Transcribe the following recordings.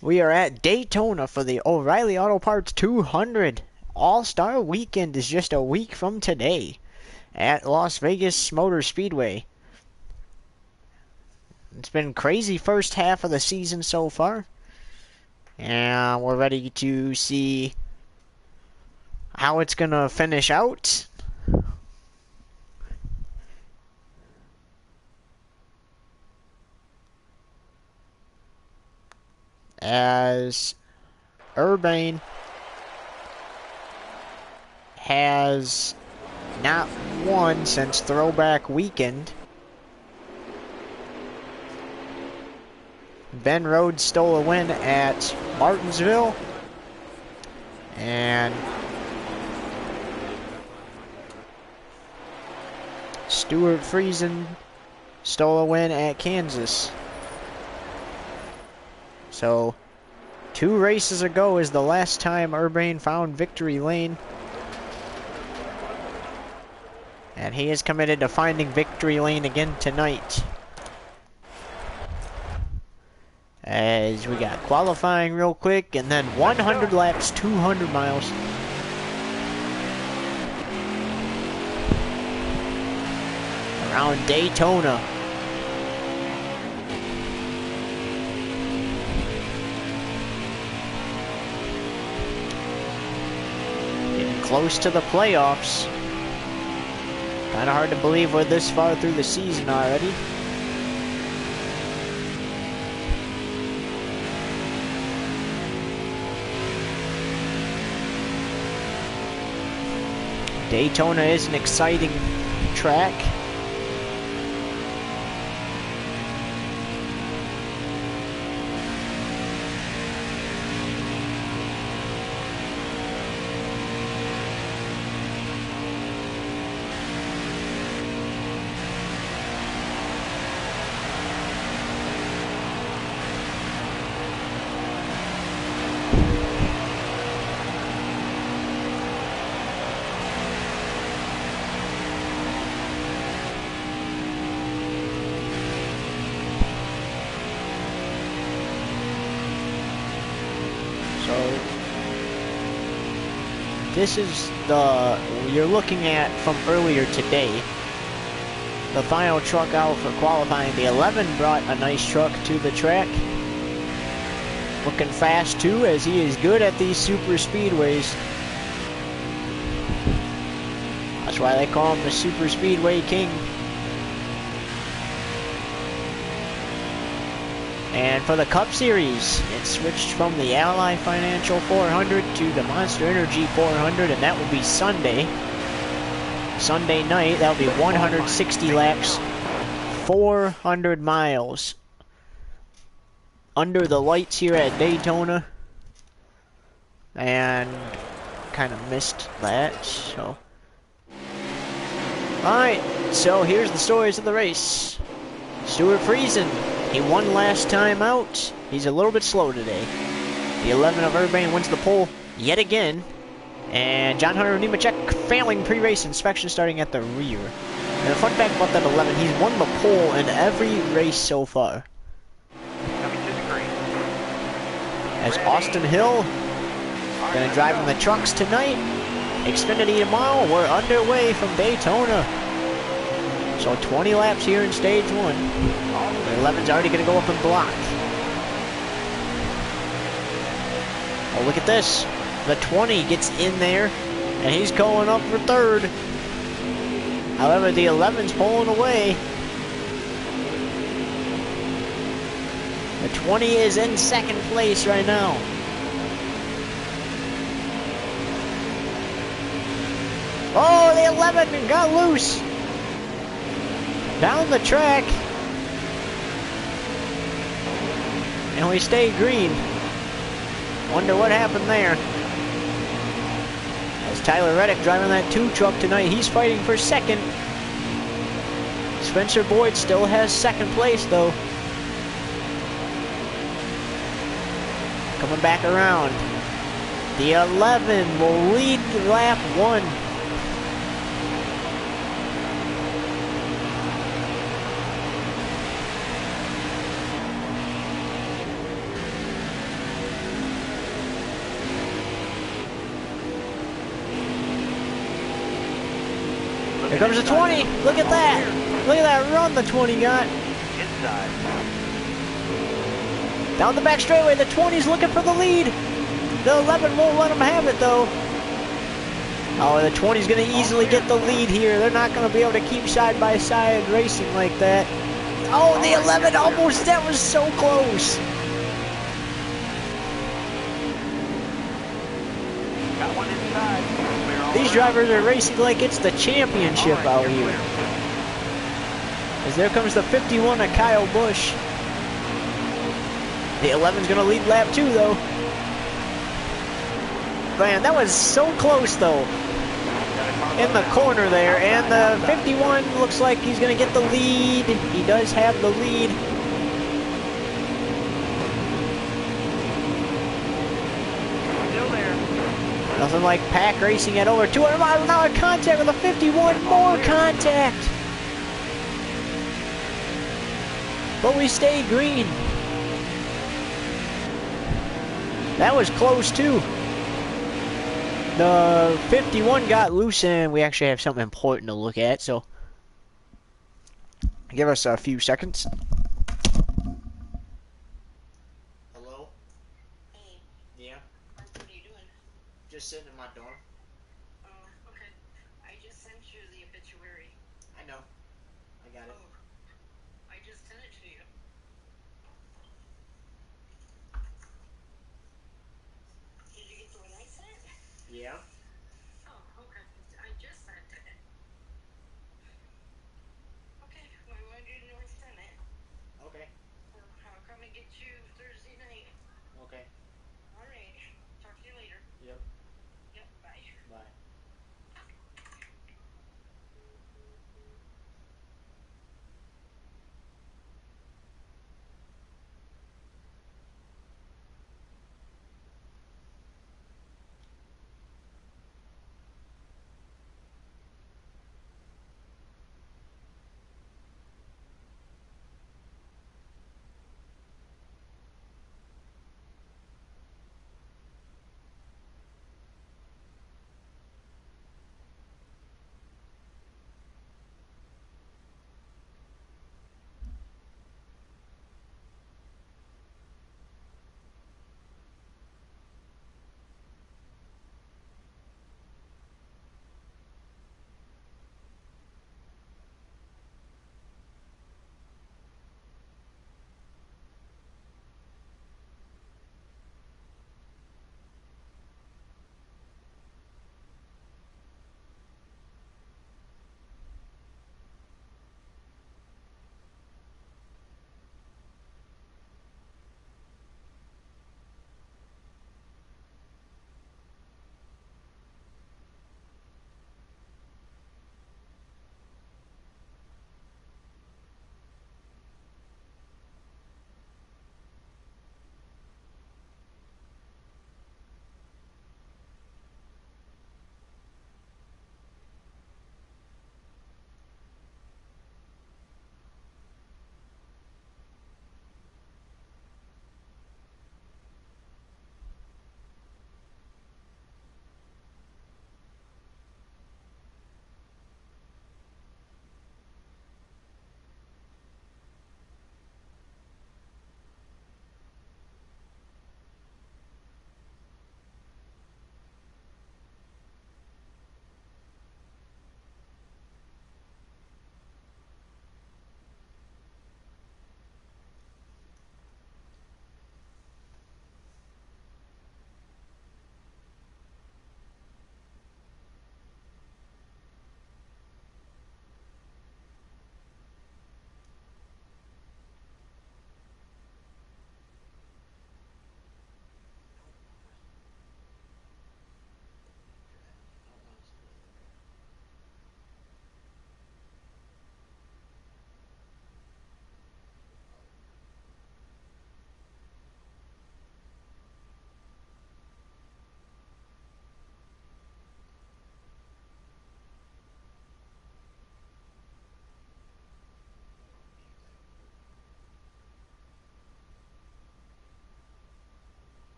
We are at Daytona for the O'Reilly Auto Parts 200. All-Star Weekend is just a week from today at Las Vegas Motor Speedway. It's been crazy first half of the season so far. And we're ready to see how it's going to finish out. As Urbane has not won since Throwback Weekend. Ben Rhodes stole a win at Martinsville. And Stuart Friesen stole a win at Kansas. So, 2 races ago is the last time Urbane found victory lane. And he is committed to finding victory lane again tonight. As we got qualifying real quick, and then 100 laps, 200 miles. Around Daytona. Getting close to the playoffs. Kind of hard to believe we're this far through the season already. Daytona is an exciting track. This is you're looking at from earlier today. The final truck out for qualifying. The 11 brought a nice truck to the track. Looking fast too, as he is good at these super speedways. That's why they call him the Super Speedway King. And for the Cup Series, it switched from the Ally Financial 400 to the Monster Energy 400, and that will be Sunday. Sunday night, that will be 160 laps, 400 miles. Under the lights here at Daytona. And kind of missed that, so. Alright, so here's the stories of the race. Stuart Friesen. He won last time out. He's a little bit slow today. The 11 of Urbane wins the pole yet again. And John Hunter Nemechek failing pre-race inspection starting at the rear. And a fun fact about that 11, he's won the pole in every race so far. As Austin Hill gonna drive in the trucks tonight. Xfinity tomorrow. We're underway from Daytona. So 20 laps here in stage 1. The 11's already going to go up and block. Oh, look at this. The 20 gets in there, and he's going up for 3rd. However, the 11's pulling away. The 20 is in 2nd place right now. Oh, the 11 got loose. Down the track. And we stay green. Wonder what happened there. As Tyler Reddick driving that 2 truck tonight, he's fighting for 2nd. Spencer Boyd still has 2nd place though. Coming back around. The 11 will lead lap 1. Here comes the 20. Look at that. Look at that run the 20 got. Inside. Down the back straightaway, the 20's looking for the lead. The 11 won't let him have it, though. Oh, the 20's going to easily get the lead here. They're not going to be able to keep side-by-side racing like that. Oh, the 11 almost, that was so close. Got one inside. These drivers are racing like it's the championship out here. As there comes the 51 of Kyle Busch. The 11's going to lead lap 2, though. Man, that was so close, though. In the corner there, and the 51 looks like he's going to get the lead. He does have the lead. Still there. Nothing like pack racing at over 200 miles an hour. Contact with the 51, more contact. But we stay green. That was close, too. The 51 got loose, and we actually have something important to look at, so give us a few seconds. Hello? Hey, Yeah? what are you doing? Just sitting in my dorm. Oh, okay. I just sent you the obituary. I know. I got it. Oh, I just sent it to you. Did you get the one I sent? Yeah? Oh, okay. I just sent it. Okay, well, I wanted you to know I sent it. Okay. Or I'll come and get you Thursday night. Okay. All right. Talk to you later. Yep. Yep, bye. Bye.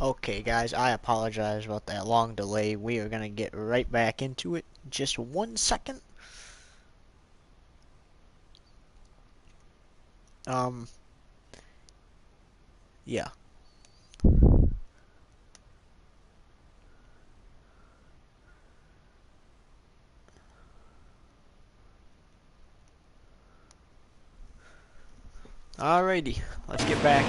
Okay, guys, I apologize about that long delay. We are gonna get right back into it. Just 1 second. Yeah. Alrighty, let's get back.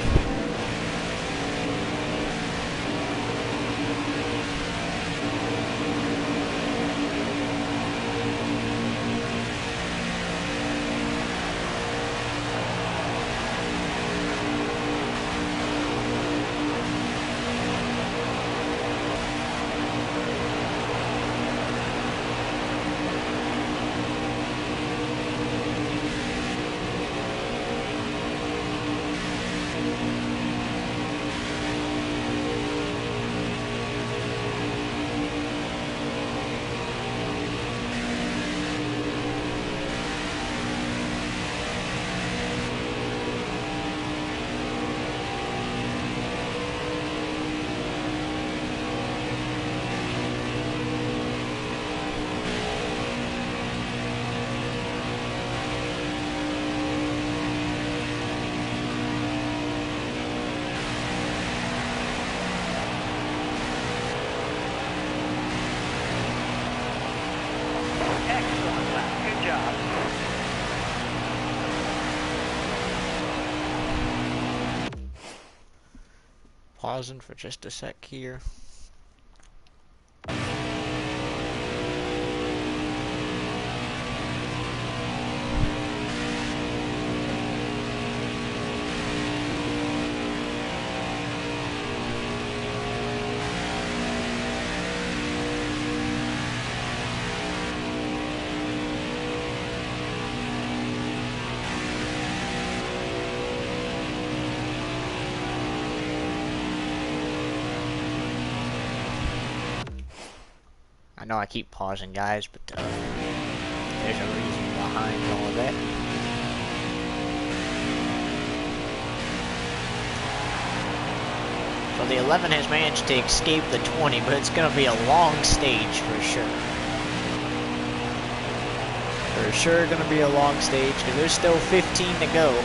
Excellent lap. Good job. Pausing for just a sec here. I know I keep pausing, guys, but there's a reason behind all of that. So the 11 has managed to escape the 20, but it's going to be a long stage for sure. For sure going to be a long stage, because there's still 15 to go.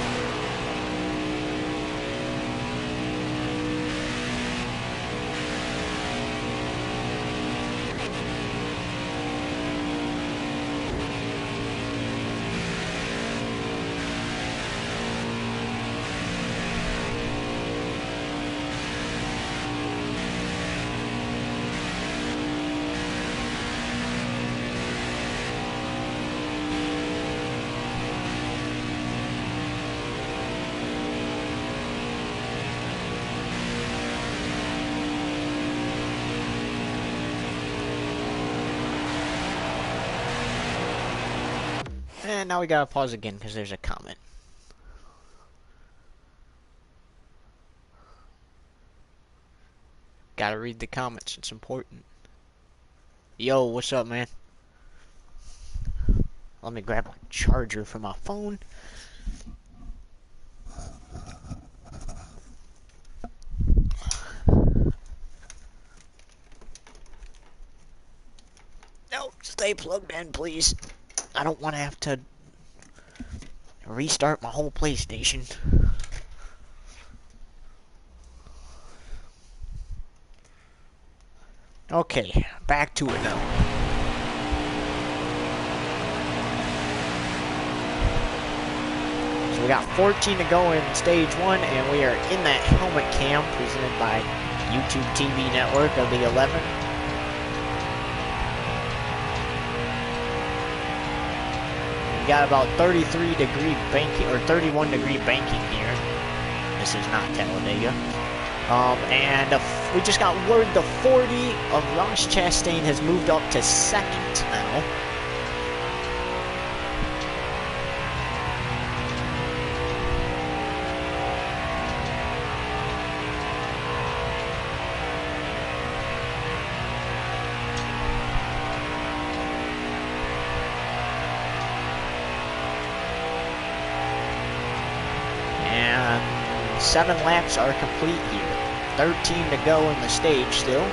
And now we gotta pause again because there's a comment. Gotta read the comments, it's important. Yo, what's up, man? Let me grab a charger for my phone. No, stay plugged in, please. I don't want to have to restart my whole PlayStation. Okay, back to it now. So we got 14 to go in stage 1, and we are in that helmet cam presented by YouTube TV network of the 11. We got about 33-degree banking, or 31-degree banking here. This is not Talladega. And we just got word the 40 of Ross Chastain has moved up to 2nd now. And 7 laps are complete here. 13 to go in the stage still.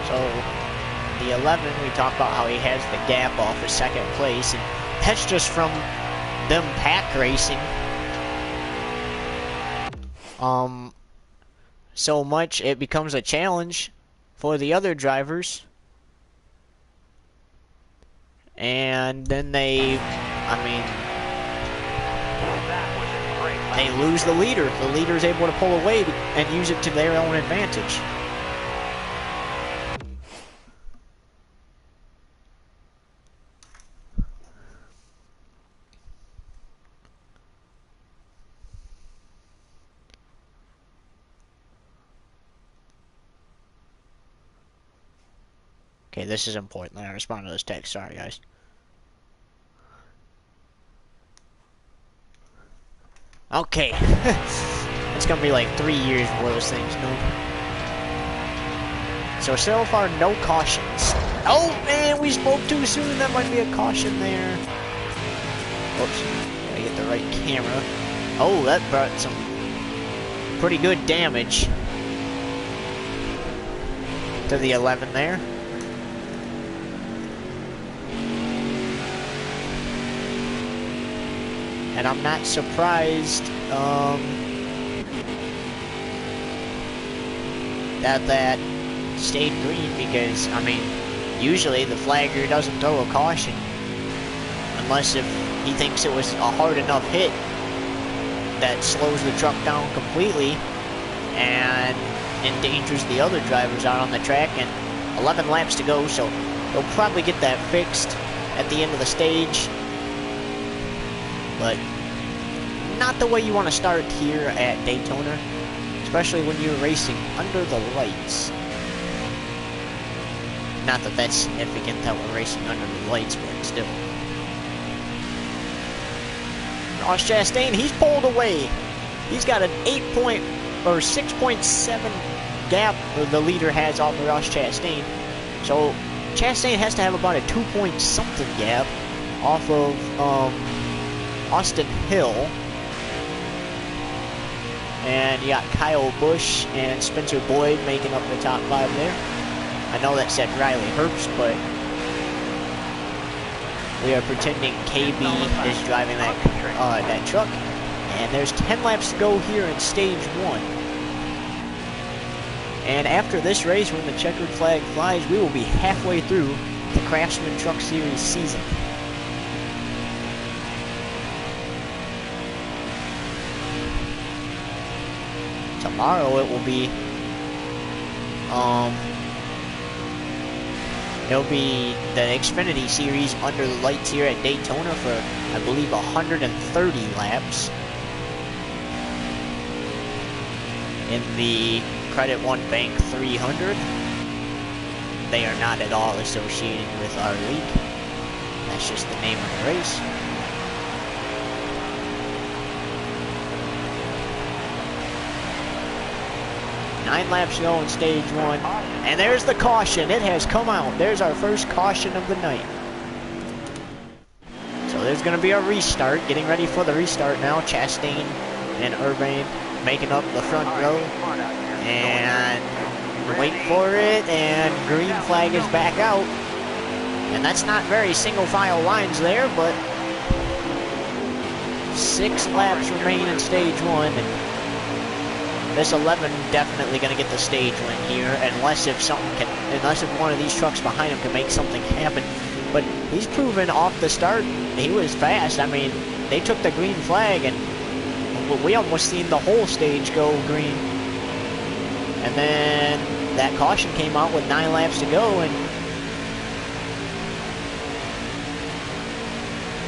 So the 11, we talked about how he has the gap off of second place, and that's just from them pack racing. So much it becomes a challenge for the other drivers. And then they, they lose the leader. The leader is able to pull away and use it to their own advantage. Okay, this is important. I respond to this text. Sorry, guys. Okay. It's gonna be like 3 years before those things move. So far, no cautions. Oh, man, we spoke too soon. That might be a caution there. Whoops. Gotta get the right camera. Oh, that brought some pretty good damage to the 11 there. And I'm not surprised that stayed green, because, usually the flagger doesn't throw a caution unless if he thinks it was a hard enough hit that slows the truck down completely and endangers the other drivers out on the track. And 11 laps to go, so they'll probably get that fixed at the end of the stage. But not the way you want to start here at Daytona, especially when you're racing under the lights. Not that that's significant that we're racing under the lights, but still. Ross Chastain, he's pulled away. He's got an 6.7 gap the leader has off of Ross Chastain. So Chastain has to have about a 2-point-something gap off of Austin Hill. And you got Kyle Busch and Spencer Boyd making up the top 5 there. I know that said Reilly Herbst, but we are pretending KB is driving that truck. And there's 10 laps to go here in stage 1. And after this race, when the checkered flag flies, we will be halfway through the Craftsman Truck Series season. Tomorrow it will be it'll be the Xfinity Series under the lights here at Daytona for, I believe, 130 laps. In the Credit One Bank 300. They are not at all associated with our league. That's just the name of the race. Nine laps to go in stage 1. And there's the caution. It has come out. There's our first caution of the night. So there's going to be a restart. Getting ready for the restart now. Chastain and Urban making up the front row. And wait for it. And green flag is back out. And that's not very single file lines there, but 6 laps remain in stage 1. This 11 definitely going to get the stage win here, unless if one of these trucks behind him can make something happen. But he's proven off the start he was fast. I mean, they took the green flag, and we almost seen the whole stage go green. And then that caution came out with 9 laps to go, and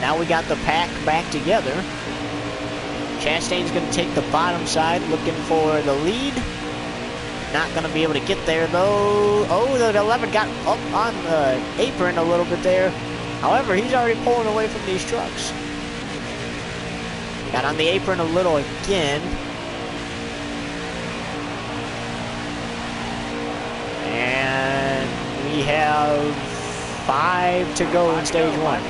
now we got the pack back together. Chastain's going to take the bottom side, looking for the lead. Not going to be able to get there, though. Oh, the 11 got up on the apron a little bit there. However, he's already pulling away from these trucks. Got on the apron a little again. And we have 5 to go in stage 1.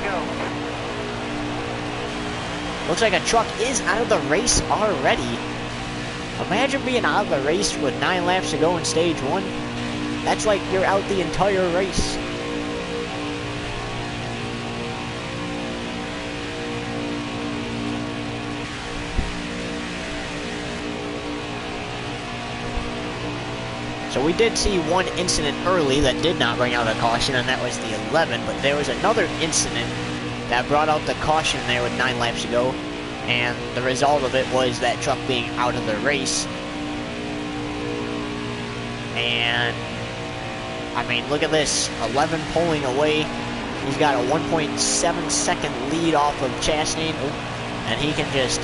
Looks like a truck is out of the race already. Imagine being out of the race with 9 laps to go in stage 1. That's like you're out the entire race. So we did see one incident early that did not bring out a caution, and that was the 11, but there was another incident that brought out the caution there with 9 laps to go, and the result of it was that truck being out of the race. And, I mean, look at this, 11 pulling away. He's got a 1.7 second lead off of Chastain, and he can just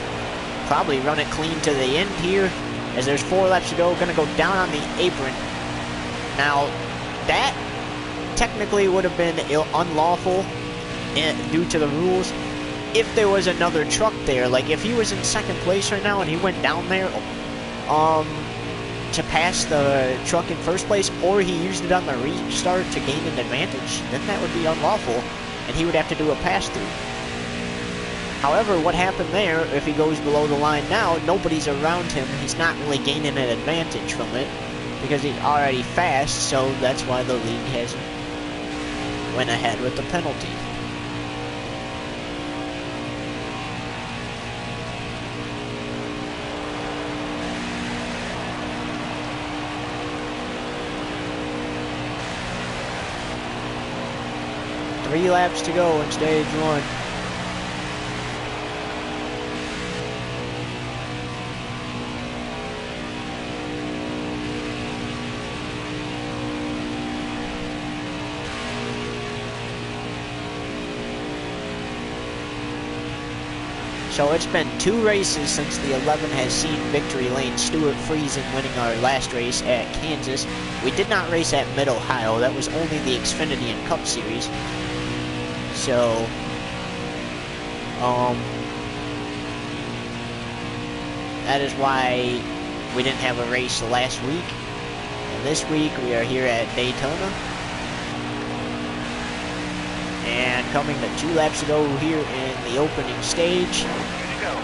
probably run it clean to the end here, as there's 4 laps to go. Gonna go down on the apron. Now, that technically would have been unlawful due to the rules if there was another truck there. Like, if he was in second place right now and he went down there to pass the truck in first place, or he used it on the restart to gain an advantage, then that would be unlawful, and he would have to do a pass-through. However, what happened there, if he goes below the line now, nobody's around him. He's not really gaining an advantage from it because he's already fast, so that's why the league has went ahead with the penalty. Three laps to go in stage 1. So it's been 2 races since the 11 has seen victory lane. Stuart Friesen winning our last race at Kansas. We did not race at Mid-Ohio. That was only the Xfinity and Cup Series. So, that is why we didn't have a race last week. And this week we are here at Daytona. And coming to 2 laps to go here in the opening stage. Here to go.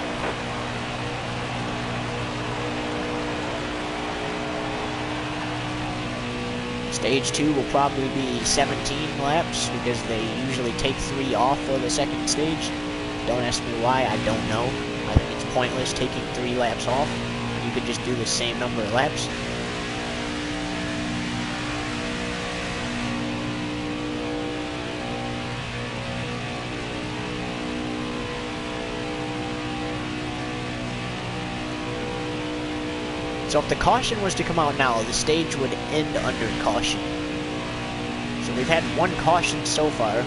Stage 2 will probably be 17 laps because they usually take 3 off for the second stage. Don't ask me why, I don't know. I think it's pointless taking 3 laps off. You could just do the same number of laps. So if the caution was to come out now, the stage would end under caution. So we've had 1 caution so far.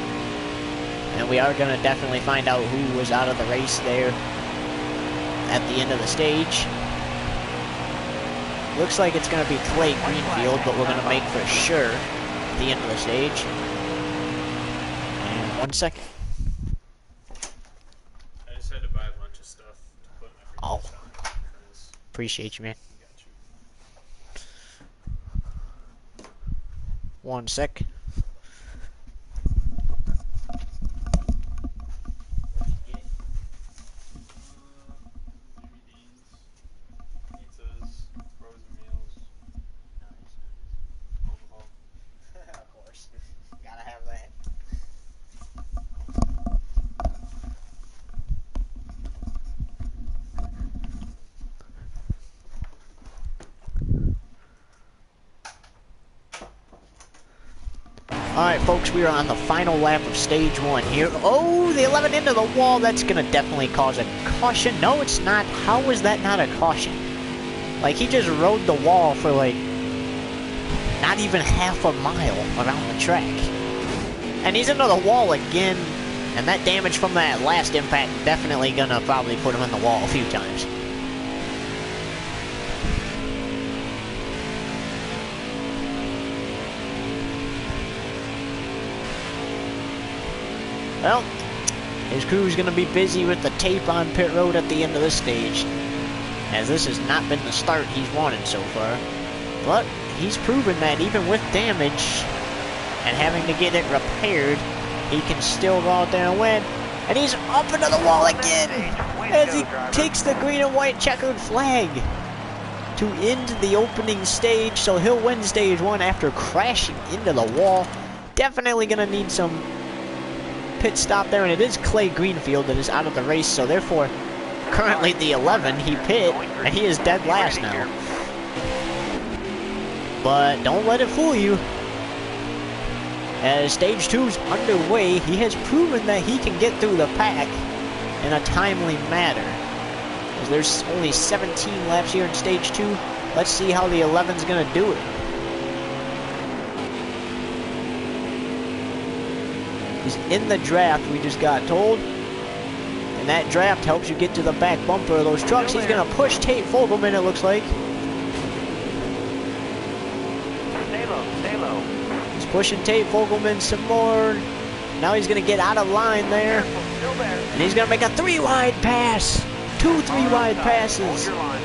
And we are going to definitely find out who was out of the race there at the end of the stage. Looks like it's going to be Clay Greenfield, but we're going to make for sure at the end of the stage. And 1 second. I just had to buy a bunch of stuff to put in my Oh. freezer because Appreciate you, man. I got you. 1 sec. Pizzas, frozen meals, alcohol. Of course. Gotta have that. Alright, folks, we are on the final lap of stage 1 here. Oh, the 11 into the wall. That's going to definitely cause a caution. No, it's not. How was that not a caution? Like, he just rode the wall for, like, not even half a mile around the track. And he's into the wall again. And that damage from that last impact definitely gonna probably put him in the wall a few times. Well, his crew's gonna be busy with the tape on pit road at the end of this stage, as this has not been the start he's wanted so far. But he's proven that even with damage and having to get it repaired, he can still go out there and win. And he's up into the wall again as he takes the green and white checkered flag to end the opening stage. So he'll win stage 1 after crashing into the wall. Definitely gonna need some pit stop there, and it is Clay Greenfield that is out of the race, so therefore currently the 11 he pit, and he is dead last now. But don't let it fool you. As stage 2's underway, he has proven that he can get through the pack in a timely manner. As there's only 17 laps here in stage 2. Let's see how the 11's gonna do it. He's in the draft, we just got told. And that draft helps you get to the back bumper of those trucks. He's gonna push Tate Fogelman, it looks like. Stay low, stay low. He's pushing Tate Fogelman some more. Now he's gonna get out of line there. Still there. And he's gonna make a 3-wide pass. 2 3-wide passes. Hold your line.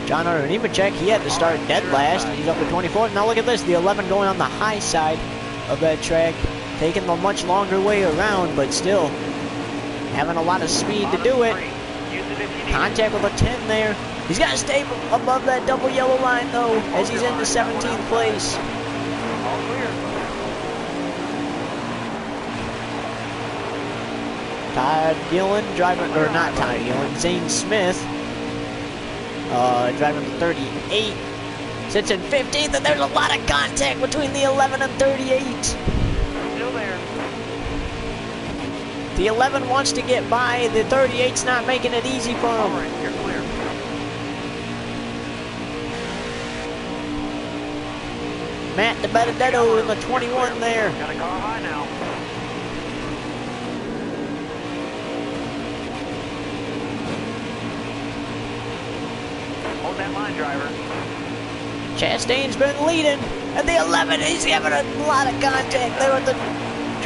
John Nemechek, he had to start dead last. He's up to 24th. Now look at this, the 11 going on the high side of that track, taking the much longer way around, but still having a lot of speed to do it. Contact with a 10 there. He's got to stay above that double yellow line though, as he's in the 17th place. All clear. Todd Gillen driving, or not Todd Gillen, Zane Smith. Driving the 38, sits in 15th, and there's a lot of contact between the 11 and 38. Still there. The 11 wants to get by, the 38's not making it easy for him. All right, you're clear. Matt DiBenedetto in the 21 there. Got a car high now. Hold that line, driver. Chastain's been leading, and the 11, he's having a lot of contact there with the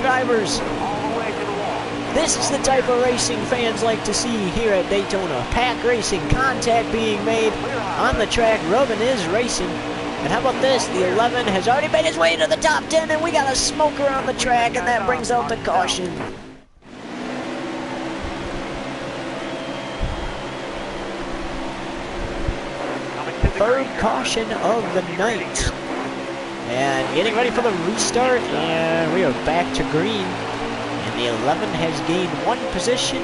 drivers. All the way to the wall. This is the type of racing fans like to see here at Daytona. Pack racing, contact being made on the track, rubbing is racing. And how about this, the 11 has already made his way to the top 10, and we got a smoker on the track, and that brings out the caution. Third caution of the night. And getting ready for the restart, and we are back to green. And the 11 has gained 1 position.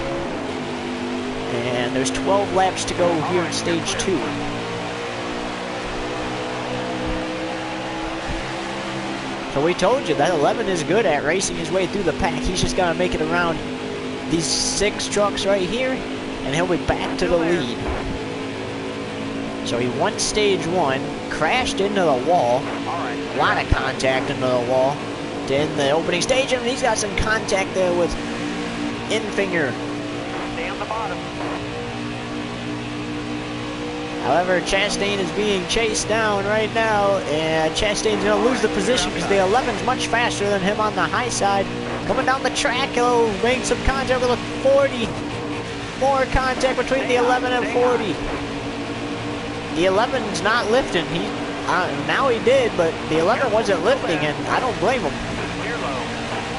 And there's 12 laps to go here in stage 2. So we told you that 11 is good at racing his way through the pack. He's just got to make it around these 6 trucks right here, and he'll be back to the lead. So he won stage 1, crashed into the wall, a lot of contact into the wall, in the opening stage, and he's got some contact there with Infinger. Stay on the bottom. However, Chastain is being chased down right now, and Chastain's going to lose the position because the 11's much faster than him on the high side. Coming down the track, he'll make some contact with a 40. More contact between the 11 and 40. The 11's not lifting. Now he did, but the 11 wasn't lifting, and I don't blame him.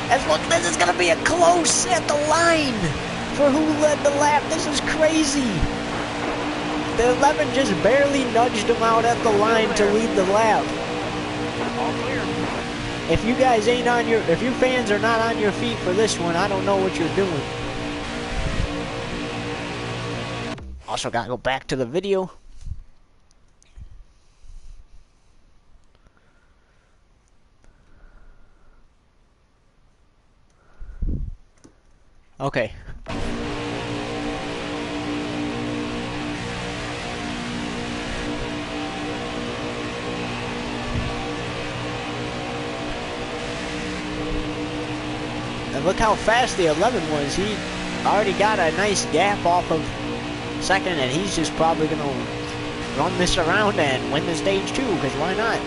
As look, this is going to be a close at the line for who led the lap. This is crazy. The 11 just barely nudged him out at the line to lead the lap. All clear. If you guys ain't on your, if you fans are not on your feet for this one, I don't know what you're doing. Also gotta go back to the video. Okay. And look how fast the 11 was. He already got a nice gap off of second, and he's just probably going to run this around and win the stage too, because why not?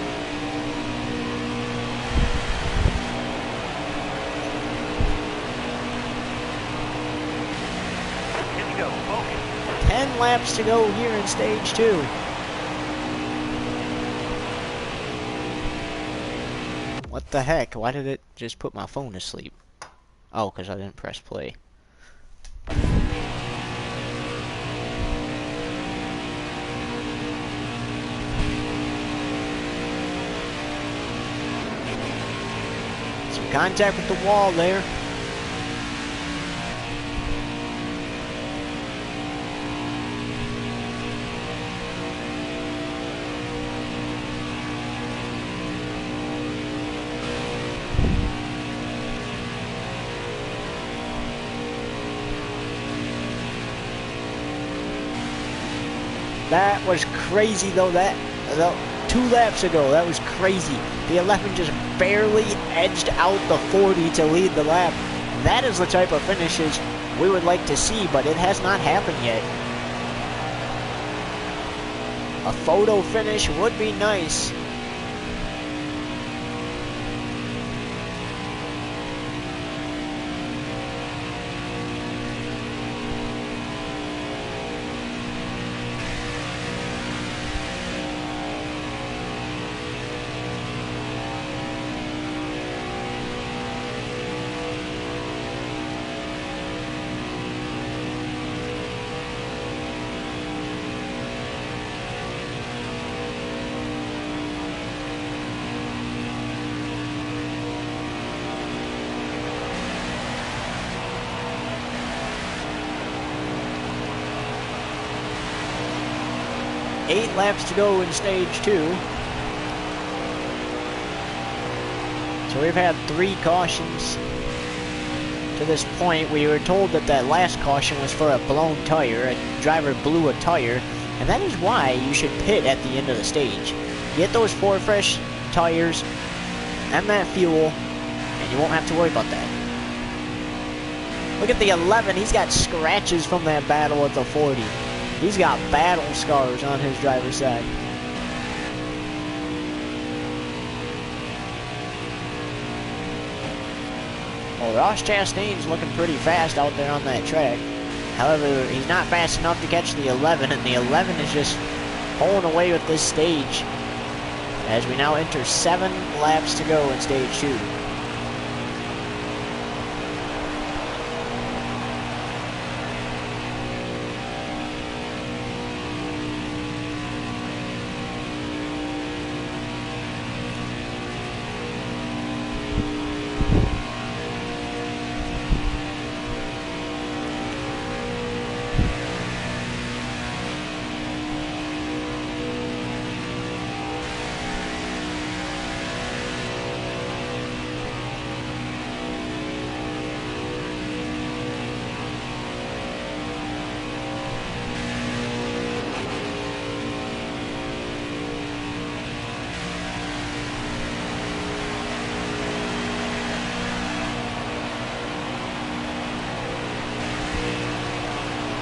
Here we go. Focus. 10 laps to go here in stage 2. What the heck? Why did it just put my phone to sleep? Oh, because I didn't press play. Some contact with the wall there. That was crazy though, 2 laps ago, that was crazy. The 11 just barely edged out the 40 to lead the lap. That is the type of finishes we would like to see, but it has not happened yet. A photo finish would be nice. Eight laps to go in stage 2. So we've had 3 cautions to this point. We were told that that last caution was for a blown tire. A driver blew a tire, and that is why you should pit at the end of the stage. Get those 4 fresh tires and that fuel, and you won't have to worry about that. Look at the 11. He's got scratches from that battle at the 40. He's got battle scars on his driver's side. Well, Ross Chastain's looking pretty fast out there on that track. However, he's not fast enough to catch the 11, and the 11 is just pulling away with this stage as we now enter 7 laps to go in stage 2.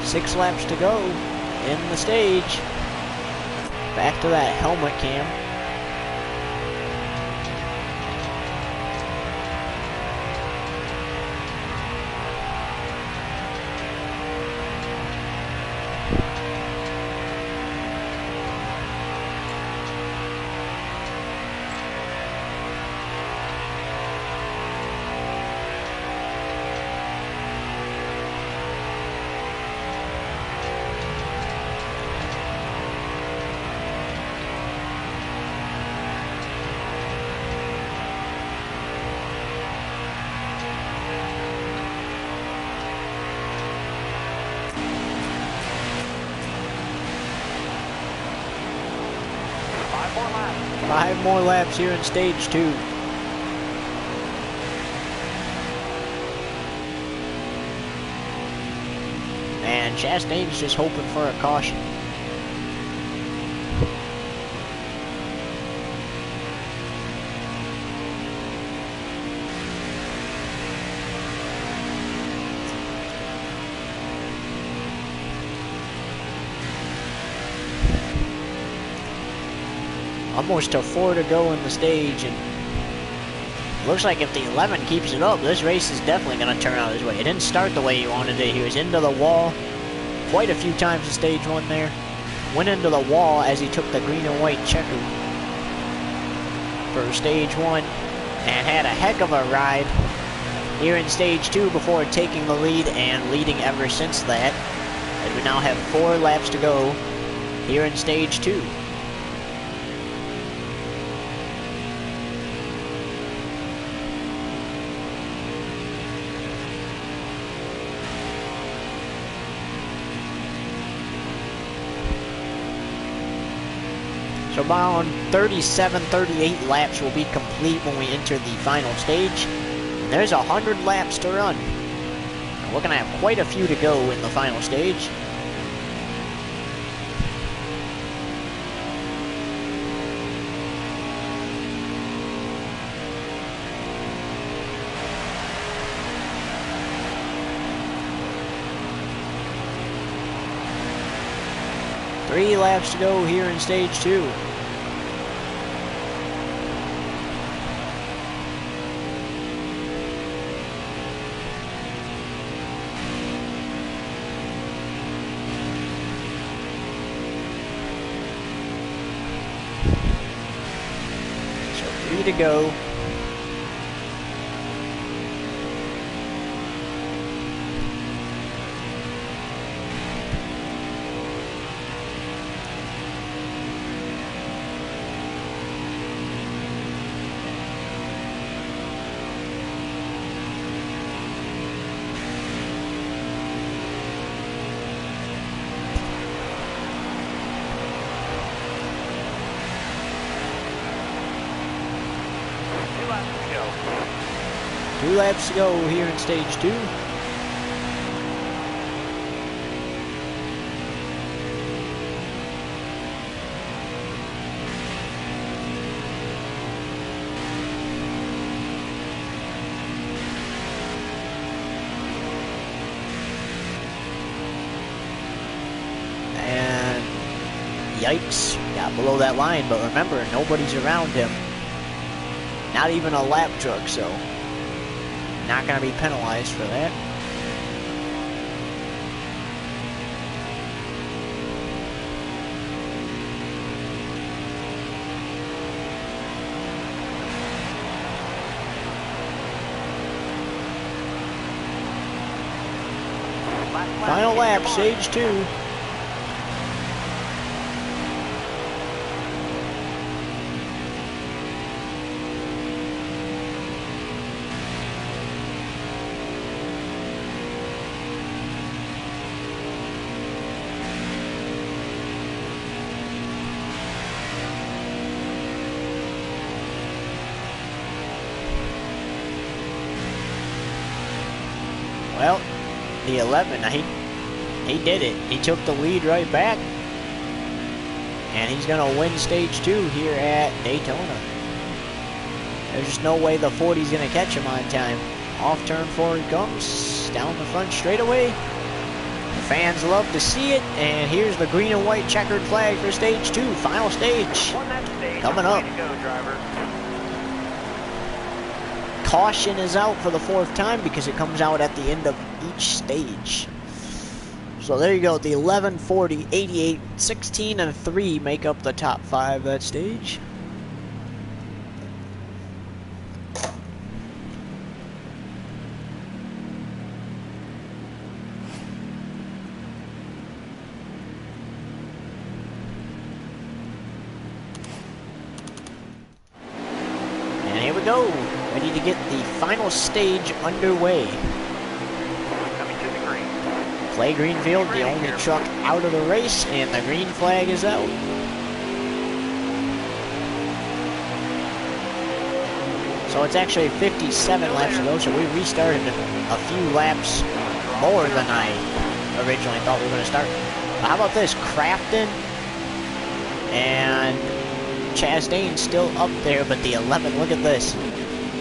Six laps to go in the stage. Back to that helmet cam. Five more laps here in stage 2. And Chastain's just hoping for a caution. Almost to 4 to go in the stage, and looks like if the 11 keeps it up, this race is definitely going to turn out his way. It didn't start the way he wanted it. He was into the wall quite a few times in stage 1 there. Went into the wall as he took the green and white checker for stage 1, and had a heck of a ride here in stage 2 before taking the lead and leading ever since that. And we now have 4 laps to go here in stage 2. So about 37, 38 laps will be complete when we enter the final stage. And there's 100 laps to run. And we're going to have quite a few to go in the final stage. Three laps to go here in stage 2. So 3 to go. Two laps to go here in stage 2. And yikes, got below that line, but remember, nobody's around him. Not even a lap truck, so not going to be penalized for that. Final lap, stage 2. Well, the 11, he did it. He took the lead right back. And he's going to win stage 2 here at Daytona. There's just no way the 40's going to catch him on time. Off turn 4 he comes, down the front straightaway. The fans love to see it, and here's the green and white checkered flag for stage 2, final stage. Coming up. Caution is out for the 4th time because it comes out at the end of each stage. So there you go, the 11, 40, 88, 16, and 3 make up the top 5 that stage. And here we go, ready to get the final stage underway. Clay Greenfield, the only truck out of the race, and the green flag is out. So it's actually 57 laps to go, so we restarted a few laps more than I originally thought we were going to start. But how about this? Craftsman and Chastain still up there, but the 11, look at this.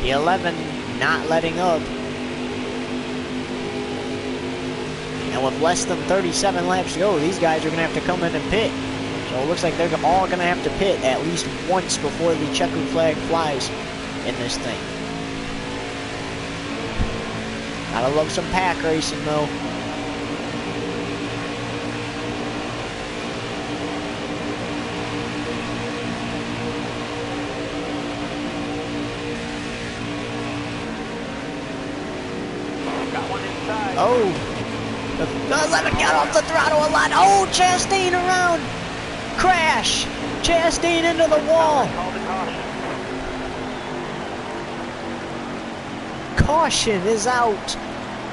The 11 not letting up. And with less than 37 laps to go, these guys are going to have to come in and pit. So it looks like they're all going to have to pit at least once before the checkered flag flies in this thing. Gotta love some pack racing though. Got one inside. Oh, the 11 got off the throttle a lot. Oh, Chastain around. Crash. Chastain into the wall. Call the caution. Caution is out.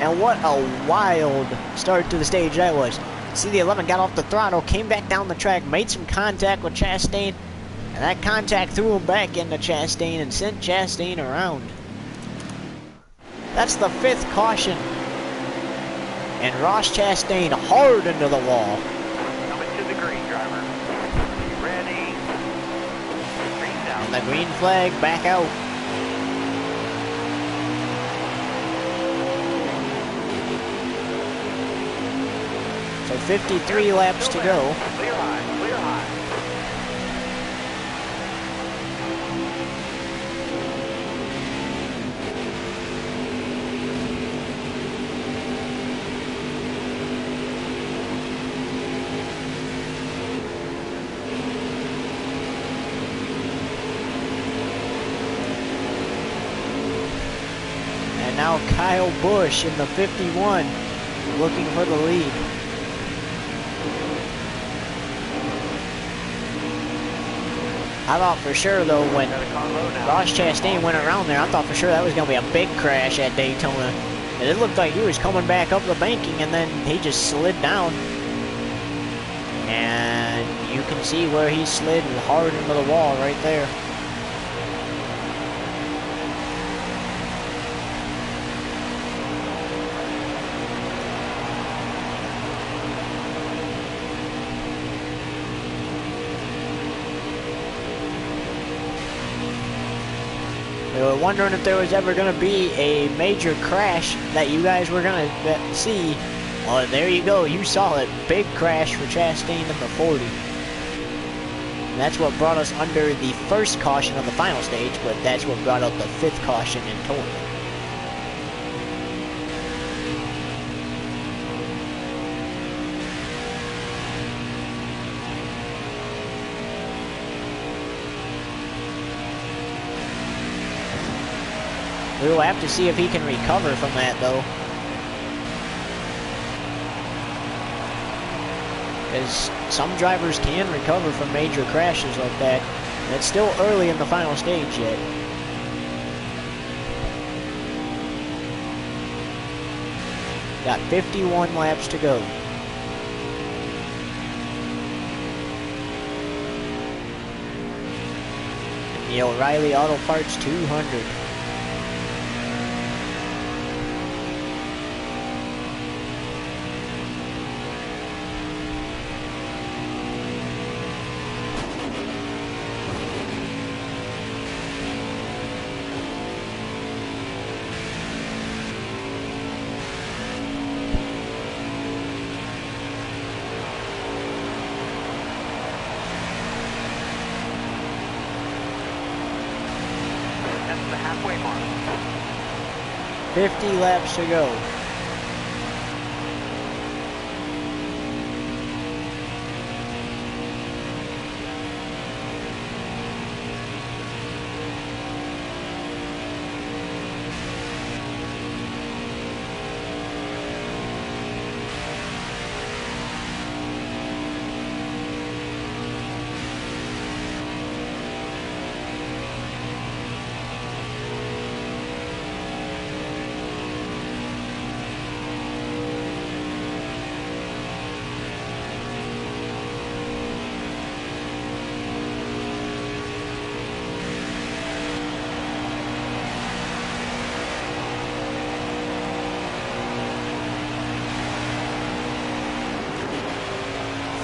And what a wild start to the stage that was. See, the 11 got off the throttle, came back down the track, made some contact with Chastain, and that contact threw him back into Chastain and sent Chastain around. That's the 5th caution. And Ross Chastain hard into the wall. Coming to the green, driver. Be ready. Green's out. And the green flag back out. So 53 laps to go. Clear high, clear high. And now Kyle Busch in the 51 looking for the lead. I thought for sure though when Ross Chastain went around there, I thought for sure that was going to be a big crash at Daytona. And it looked like he was coming back up the banking and then he just slid down. And you can see where he slid hard into the wall right there. We were wondering if there was ever going to be a major crash that you guys were going to see. Well, there you go. You saw it. Big crash for Chastain in the 40. And that's what brought us under the first caution of the final stage, but that's what brought out the 5th caution in total. We will have to see if he can recover from that, though. Because some drivers can recover from major crashes like that. And it's still early in the final stage yet. Got 51 laps to go. And the O'Reilly Auto Parts 200. That's the halfway mark. 50 laps to go.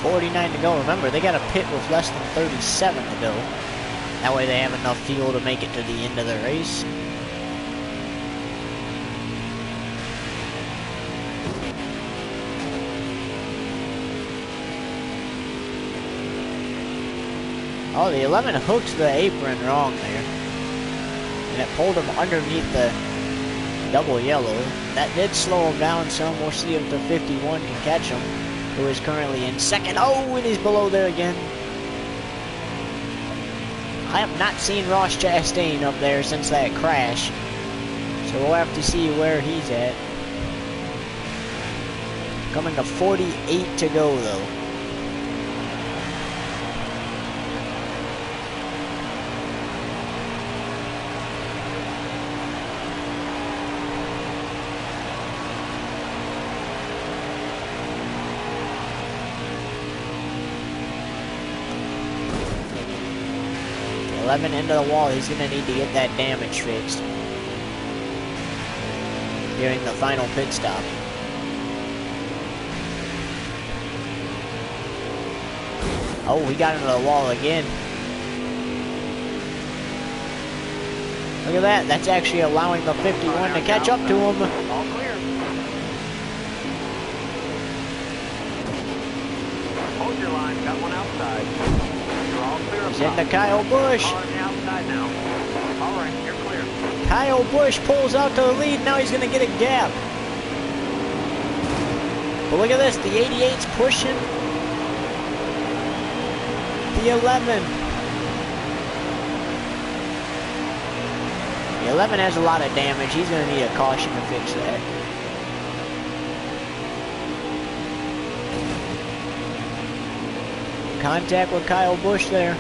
.49 to go. Remember, they got a pit with less than 37 to go. That way they have enough fuel to make it to the end of the race. Oh, the 11 hooked the apron wrong there. And it pulled him underneath the double yellow. That did slow him down some. We'll see if the 51 can catch him, who is currently in second. Oh, and he's below there again. I have not seen Ross Chastain up there since that crash. So we'll have to see where he's at. Coming to 48 to go, though. The 11 into the wall. He's going to need to get that damage fixed during the final pit stop. Oh, he got into the wall again. Look at that. That's actually allowing the 51 to catch up to him. All clear. Hold your line. Got one outside. You're all clear. He's into Kyle Busch. On the outside now. All right, you're clear. Kyle Busch pulls out to the lead. Now he's going to get a gap. But look at this. The 88's pushing the 11. The 11 has a lot of damage. He's going to need a caution to fix that. Contact with Kyle Busch there.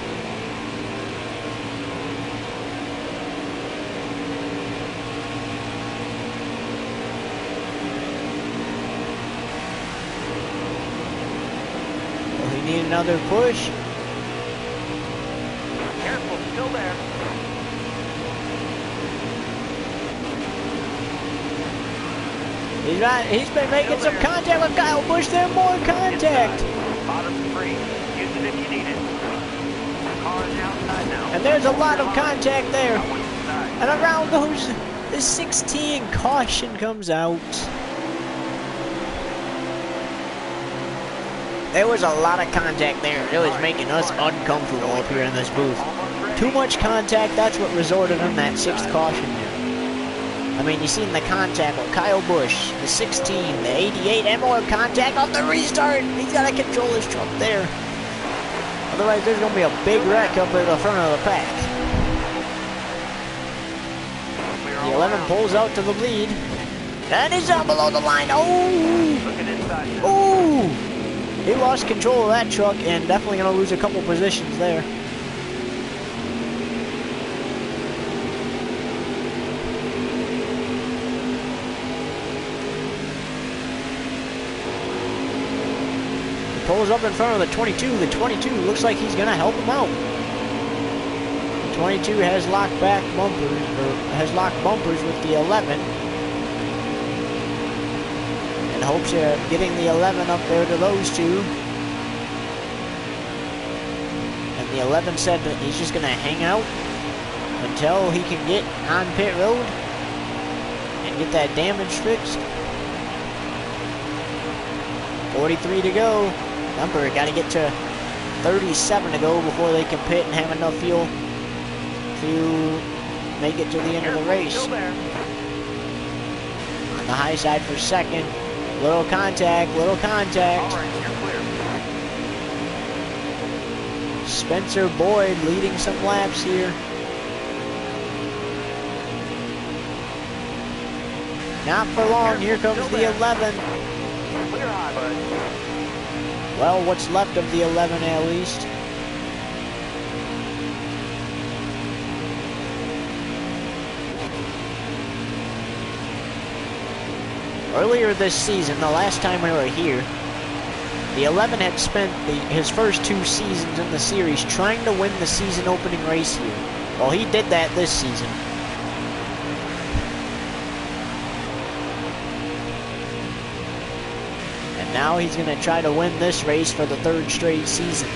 Will he need another push? Careful, still there. He's been making some contact with Kyle Busch there. More contact. Bottom free. Use it if you need it. Car on the outside now. And there's a lot of contact there. Got one inside. And around goes the 16. Caution comes out. There was a lot of contact there. It was making us uncomfortable up here in this booth. Too much contact, that's what resorted on that 6th caution there. I mean, you seen the contact with Kyle Busch, the 16, the 88, and more contact off the restart. He's got to control his truck there. Otherwise, there's going to be a big wreck up at the front of the pack. The 11 pulls out to the lead. And he's down below the line. Oh! Looking inside now. Oh! He lost control of that truck and definitely going to lose a couple positions there. He pulls up in front of the 22. The 22 looks like he's going to help him out. The 22 has locked back bumpers, or has locked bumpers with the 11. Hopes of getting the 11 up there to those two. And the 11 said that he's just going to hang out until he can get on pit road and get that damage fixed. 43 to go. Remember, got to get to 37 to go before they can pit and have enough fuel to make it to the end of the race. Still there. On the high side for second. Little contact, little contact. All right, you're clear. Spencer Boyd leading some laps here. Not for long, here comes the 11. Clear high, bud. Well, what's left of the 11 at least. Earlier this season, the last time we were here, the 11 had spent his first 2 seasons in the series trying to win the season opening race here. Well, he did that this season. And now he's going to try to win this race for the 3rd straight season.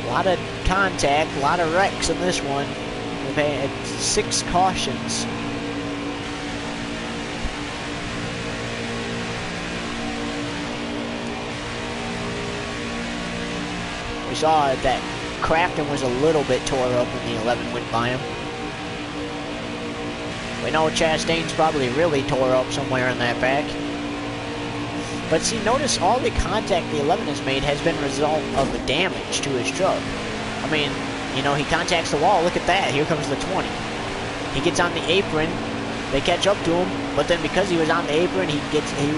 A lot of contact, a lot of wrecks in this one. We've had 6 cautions. saw that Craftsman was a little bit tore up when the 11 went by him. We know Chastain's probably really tore up somewhere in that back. But see, notice all the contact the 11 has made has been a result of the damage to his truck. I mean, you know, he contacts the wall. Look at that. Here comes the 20. He gets on the apron. They catch up to him. But then because he was on the apron, he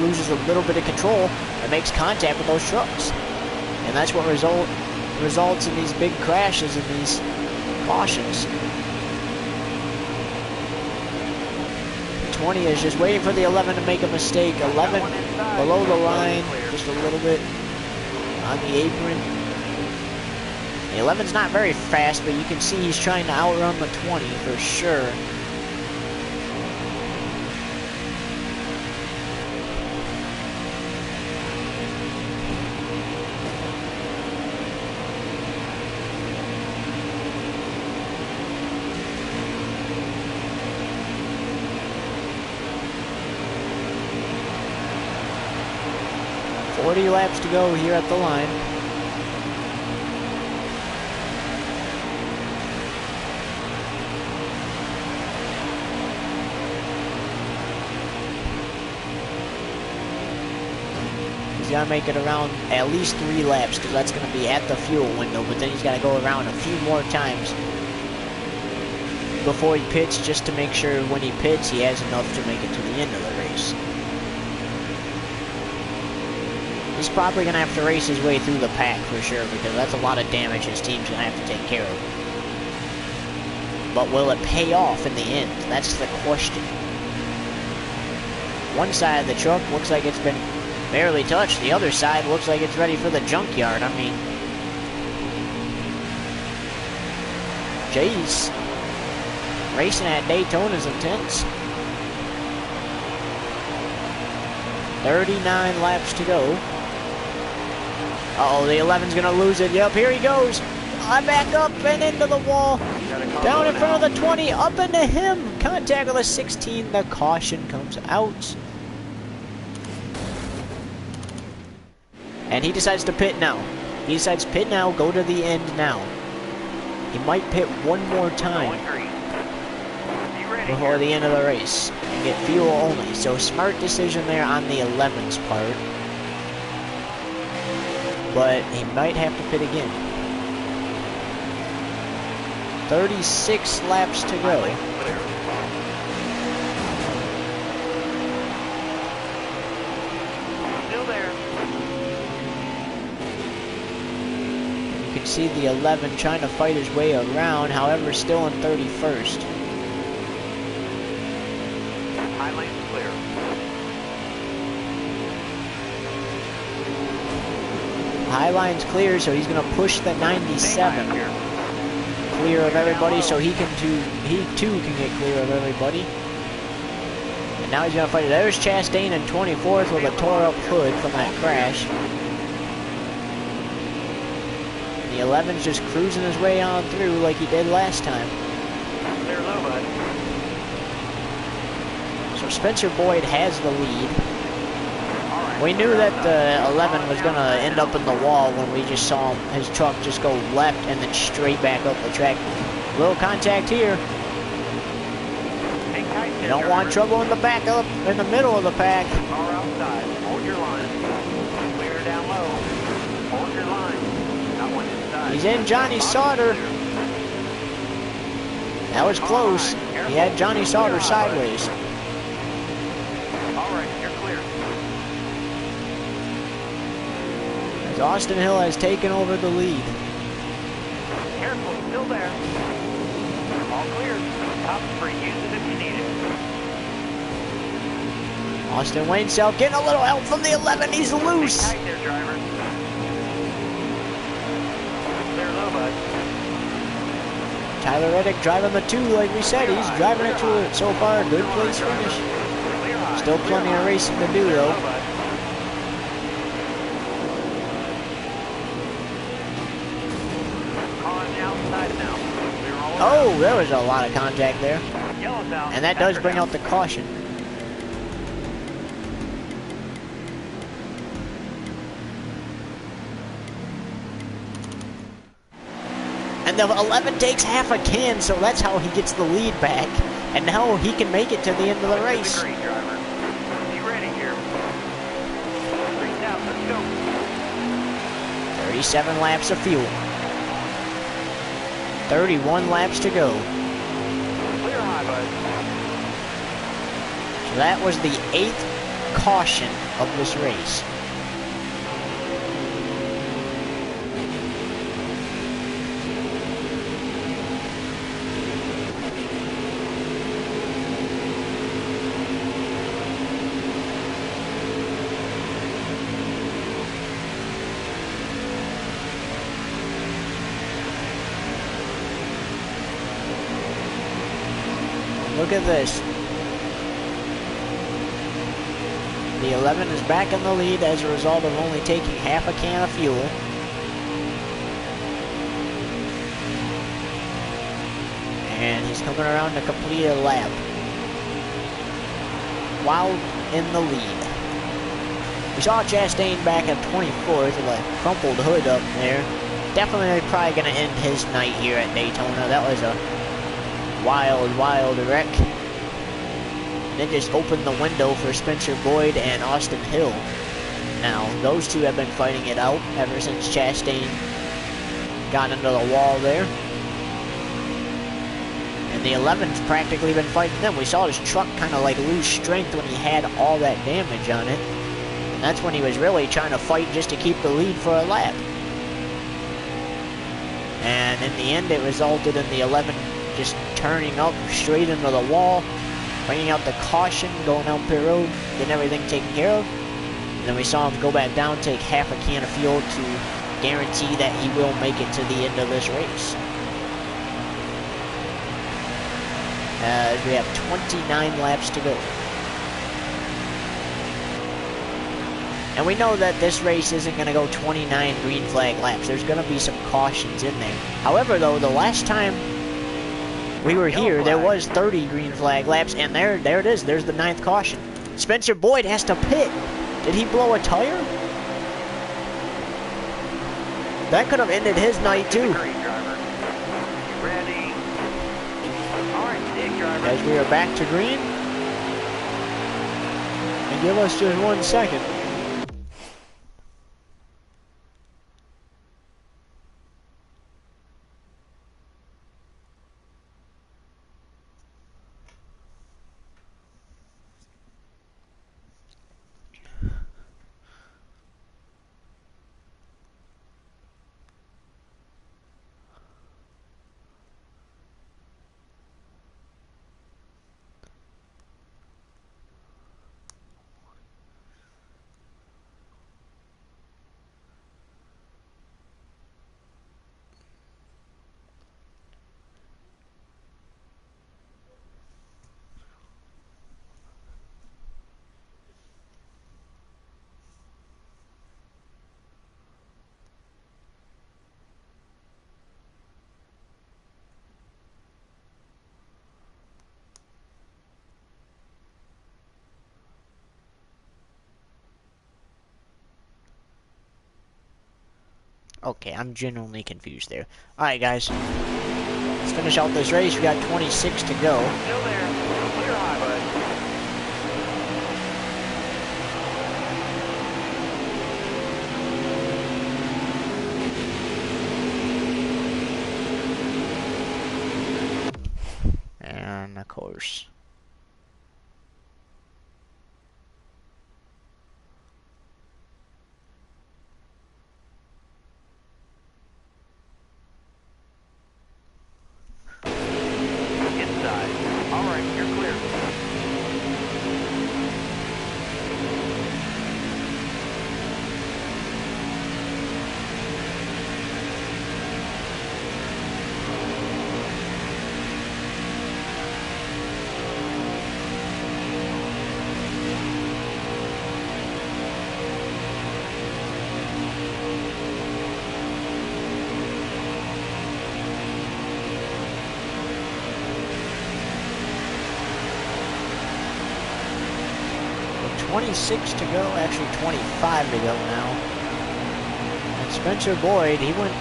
loses a little bit of control and makes contact with those trucks. And that's what results in these big crashes and these cautions. 20 is just waiting for the 11 to make a mistake. 11 below the line, just a little bit on the apron. The 11's not very fast, but you can see he's trying to outrun the 20 for sure. Laps to go here at the line. He's got to make it around at least 3 laps because that's going to be at the fuel window, but then he's got to go around a few more times before he pits just to make sure when he pits he has enough to make it to the end of the race. He's probably going to have to race his way through the pack for sure because that's a lot of damage his team's going to have to take care of. But will it pay off in the end? That's the question. One side of the truck looks like it's been barely touched. The other side looks like it's ready for the junkyard. I mean, jeez. Racing at Daytona is intense. 39 laps to go. Uh-oh, the 11's gonna lose it. Yep, here he goes. I back up and into the wall. Down in front of the 20, up into him. Contact with a 16, the caution comes out. And he decides to pit now. He decides to pit now, go to the end now. He might pit one more time before the end of the race and get fuel only. So smart decision there on the 11's part. But he might have to pit again. 36 laps to go. Still there. You can see the 11 trying to fight his way around, however, still in 31st. High lane's clear. High line's clear, so he's going to push the 97 clear of everybody, so he too can get clear of everybody. And now he's going to fight it. There's Chastain in 24th with a tore up hood from that crash. And the 11's just cruising his way on through like he did last time. They're low, bud. So Spencer Boyd has the lead. We knew that the 11 was going to end up in the wall when we just saw his truck just go left and then straight back up the track. Little contact here. You don't want trouble in the back up, in the middle of the pack. Car outside. Hold your line. Clear down low. Hold your line. That one inside. He's in Johnny Sauter. That was close. He had Johnny Sauter sideways. All right, you're clear. Austin Hill has taken over the lead. Careful, still there. All clear. Top free. Use it if you need it. Austin Wainsell getting a little help from the 11. He's loose. Hang tight there, driver. Clear low, bud. Tyler Reddick driving the 2 like we said. He's driving it to it so far. Good place finish. Still plenty of racing to do though. Oh, there was a lot of contact there. And that does bring out the caution. the 11 takes half a can, so that's how he gets the lead back. And now he can make it to the end of the race. Green, driver. Be ready here. Green's out. Let's go. 37 laps of fuel. 31 laps to go. Clear high, bud. So that was the 8th caution of this race. Look at this. The 11 is back in the lead as a result of only taking half a can of fuel. And he's coming around to complete a lap while in the lead. We saw Chastain back at 24th with a crumpled hood up there. Definitely probably going to end his night here at Daytona. That was a wild, wild wreck. Then just opened the window for Spencer Boyd and Austin Hill. Now, those two have been fighting it out ever since Chastain got into the wall there. And the 11's practically been fighting them. We saw his truck kind of like lose strength when he had all that damage on it. And that's when he was really trying to fight just to keep the lead for a lap. And in the end, it resulted in the 11 just turning up straight into the wall, bringing out the caution, going out pit road, getting everything taken care of. And then we saw him go back down, take half a can of fuel to guarantee that he will make it to the end of this race. We have 29 laps to go. And we know that this race isn't going to go 29 green flag laps. There's going to be some cautions in there. However, though, the last time we were here, there was 30 green flag laps, and there it is. There's the 9th caution. Spencer Boyd has to pit. Did he blow a tire? That could have ended his night, too. Ready. All right, dig, driver. As we are back to green. And give us just 1 second. Okay, I'm genuinely confused there. Alright, guys. Let's finish out this race. We got 26 to go. Still there. Clear high, bud. And, of course. Inside. All right, you're clear. With 26 to go, actually 25 to go now. And Spencer Boyd, he went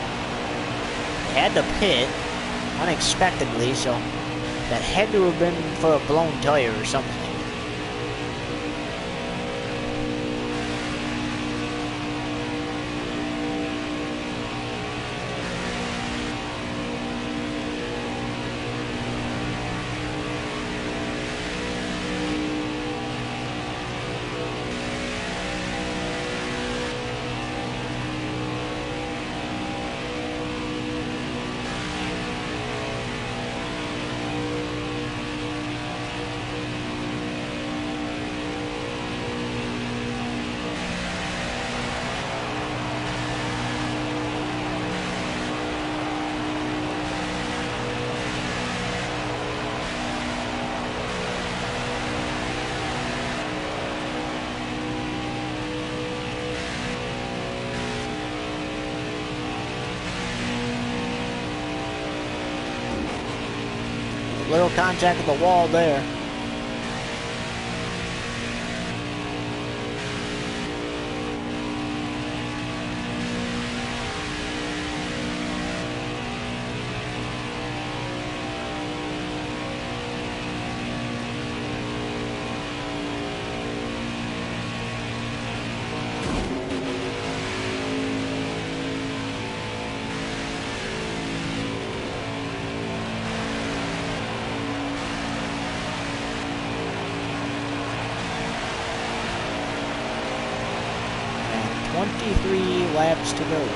had to pit unexpectedly, so that had to have been for a blown tire or something. Little contact with the wall there. And 23 laps to go.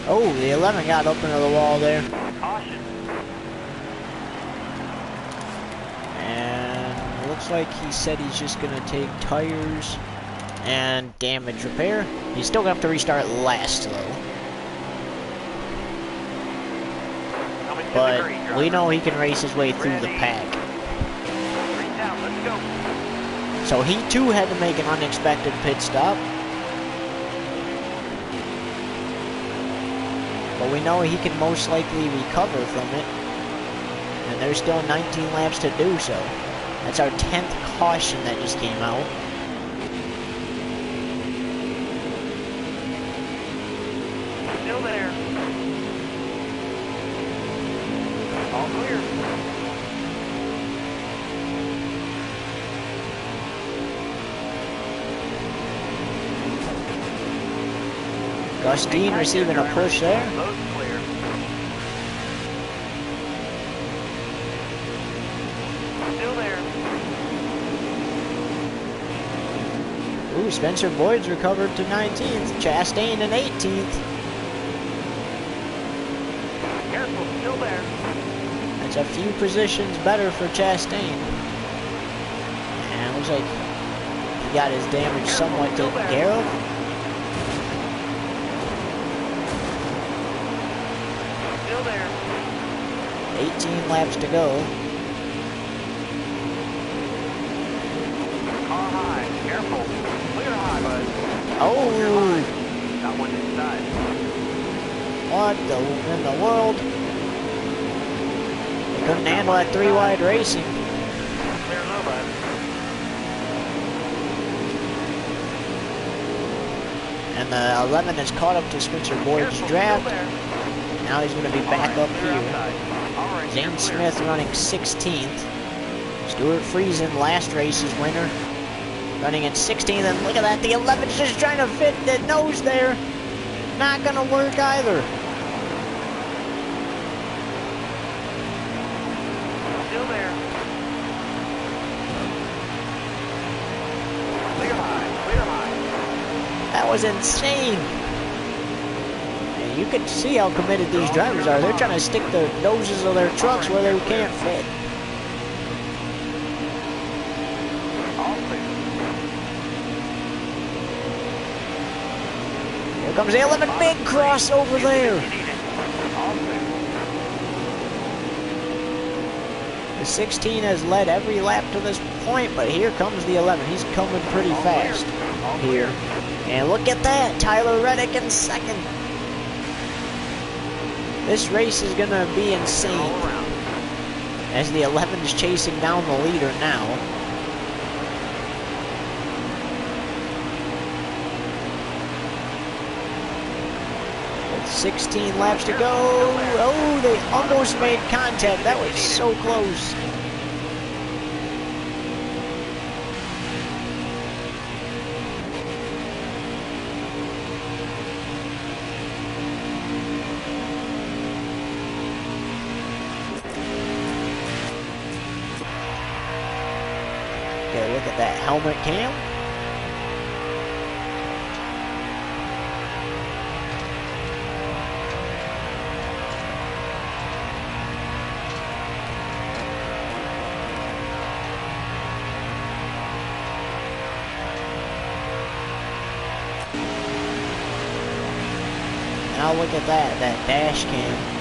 Oh, the 11 got up into the wall there. Caution. And it looks like he said he's just going to take tires and damage repair. He's still going to have to restart last, though. But we know he can race his way through the pack. Let's go. So he too had to make an unexpected pit stop. But we know he can most likely recover from it. And there's still 19 laps to do so. That's our 10th caution that just came out. Still there. All clear. Gustine receiving a push there. Both clear. Still there. Ooh, Spencer Boyd's recovered to 19th. Chastain in 18th. Careful, still there. That's a few positions better for Chastain. And it looks like he got his damage somewhat taken care of. Still there. 18 laps to go. Car high. Careful. Clear high, bud. Oh! Got one inside. What in the world? They couldn't handle that 3-wide racing. Clear low, bud. And the 11 has caught up to Spencer Boyd's Careful, draft. still there. Now he's going to be back up Clear here. outside. All right, Zane you're clear. Smith running 16th. Stuart Friesen, last race's winner, running at 16th. And look at that, the 11's just trying to fit the nose there. Not going to work either. Still there. Clear high, clear high. That was insane. And you can see how committed these drivers are. They're trying to stick the noses of their trucks where they can't fit. All clear. Here comes the 11, big crossover there. You need it. All clear. The 16 has led every lap to this point, but here comes the 11. He's coming pretty fast here. And look at that, Tyler Reddick in second. This race is gonna be insane All around. as the 11's chasing down the leader now. With 16 laps to go. Oh, they almost made contact. That was so close. Get a look at that helmet cam. Now look at that dash cam.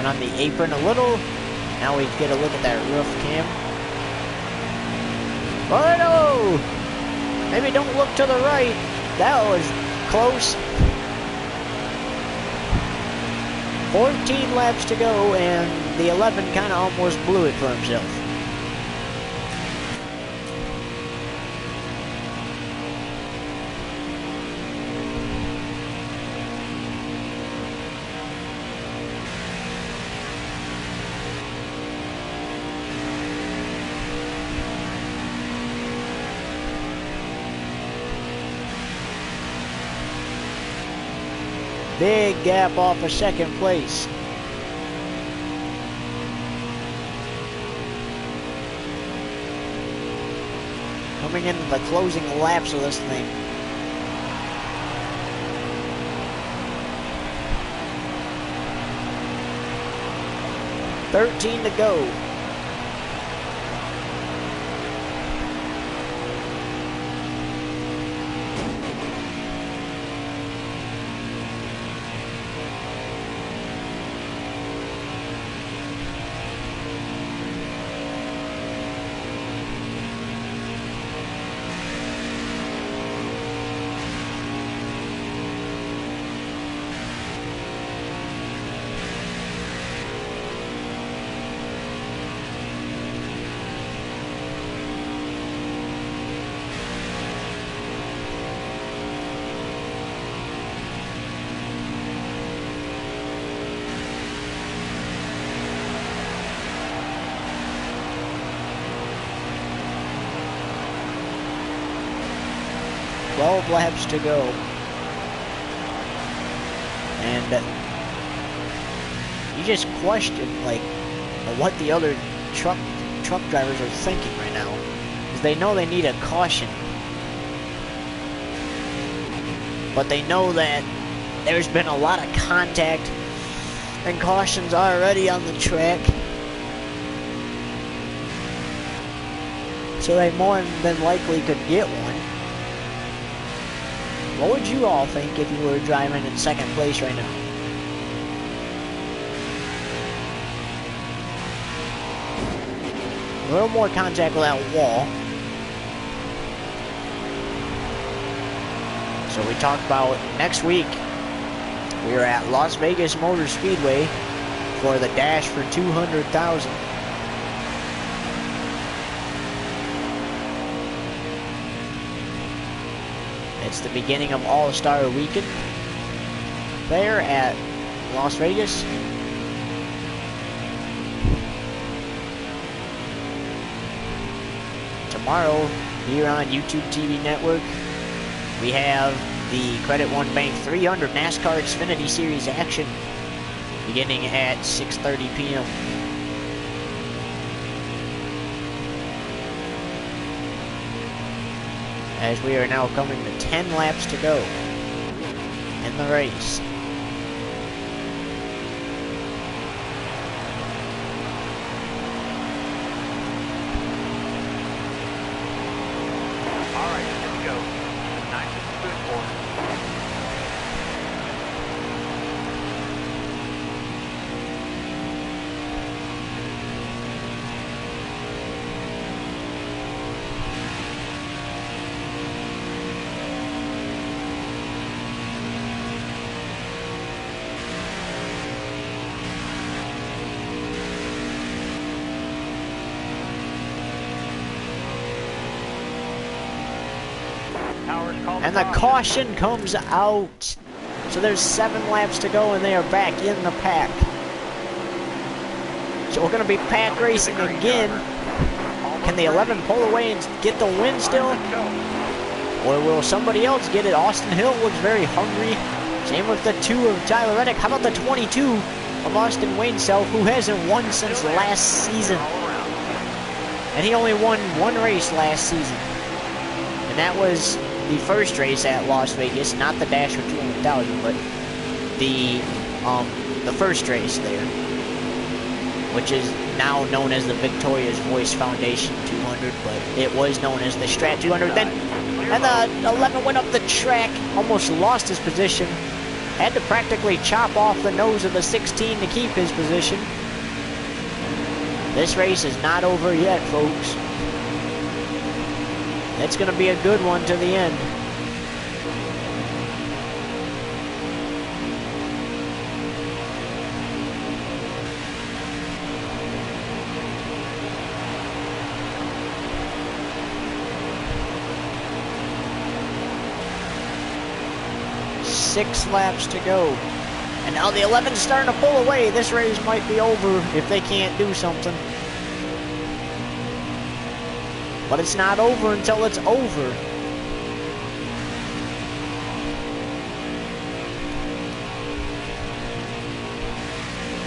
Down on the apron a little. Now we get a look at that roof cam. Oh no! Maybe don't look to the right. That was close. 14 laps to go, and the 11 kind of almost blew it for himself. Big gap off of second place. Coming into the closing laps of this thing. $13 to go. Laps to go. And You just question, like, what the other truck drivers are thinking right now. Because they know they need a caution. But they know that there's been a lot of contact and cautions already on the track. So they more than likely could get one. What would you all think if you were driving in second place right now? A little more contact with that wall. So we talked about next week. We are at Las Vegas Motor Speedway for the dash for 200,000. It's the beginning of All-Star Weekend there at Las Vegas. Tomorrow, here on YouTube TV Network, we have the Credit One Bank 300 NASCAR Xfinity Series action beginning at 6:30 p.m. As we are now coming to 10 laps to go in the race. All right, here we go. Nice and smooth for us. And the caution comes out. So there's 7 laps to go and they are back in the pack. So we're going to be pack racing again. Can the 11 pull away and get the win still? Or will somebody else get it? Austin Hill looks very hungry. Same with the 2 of Tyler Reddick. How about the 22 of Austin Wainsell, who hasn't won since last season? And he only won 1 race last season. And that was the first race at Las Vegas, not the dash for 200,000, but the first race there, which is now known as the Victoria's Voice Foundation 200, but it was known as the Strat 200. Then, and the 11 went up the track, almost lost his position, had to practically chop off the nose of the 16 to keep his position. This race is not over yet, folks. It's going to be a good one to the end. Six laps to go. And now the 11's starting to pull away. This race might be over if they can't do something. But it's not over until it's over.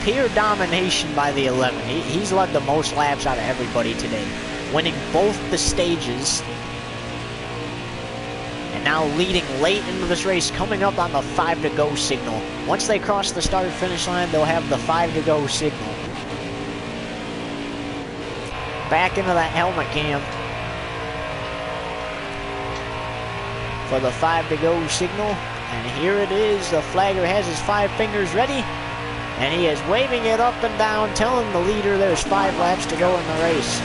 Pure domination by the 11. He's led the most laps out of everybody today, winning both the stages. And now leading late into this race, coming up on the 5 to go signal. Once they cross the start-finish line, they'll have the 5 to go signal. Back into that helmet cam for the 5 to go signal. And here it is. The flagger has his 5 fingers ready. And he is waving it up and down, telling the leader there's 5 laps to go in the race.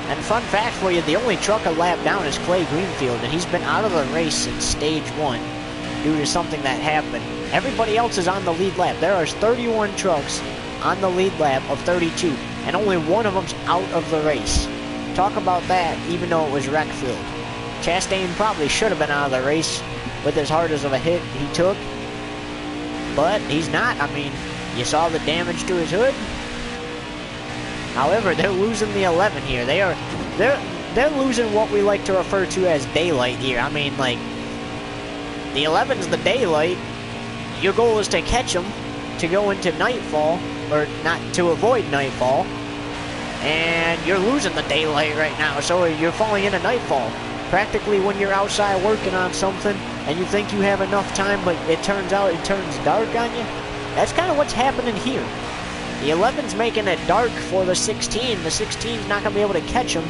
And fun fact for you, the only truck a lap down is Clay Greenfield, and he's been out of the race since stage 1 due to something that happened. Everybody else is on the lead lap. There are 31 trucks on the lead lap of 32, and only one of them's out of the race. Talk about that, even though it was wreck-filled. Chastain probably should have been out of the race with as hard as of a hit he took, but he's not. I mean, you saw the damage to his hood. However, they're losing the 11 here. They're losing what we like to refer to as daylight here. I mean, like, the 11's the daylight. Your goal is to catch them to go into nightfall, or not to avoid nightfall. And you're losing the daylight right now, so you're falling into nightfall. Practically when you're outside working on something and you think you have enough time, but it turns out it turns dark on you. That's kind of what's happening here. The 11's making it dark for the 16. The 16's not going to be able to catch them.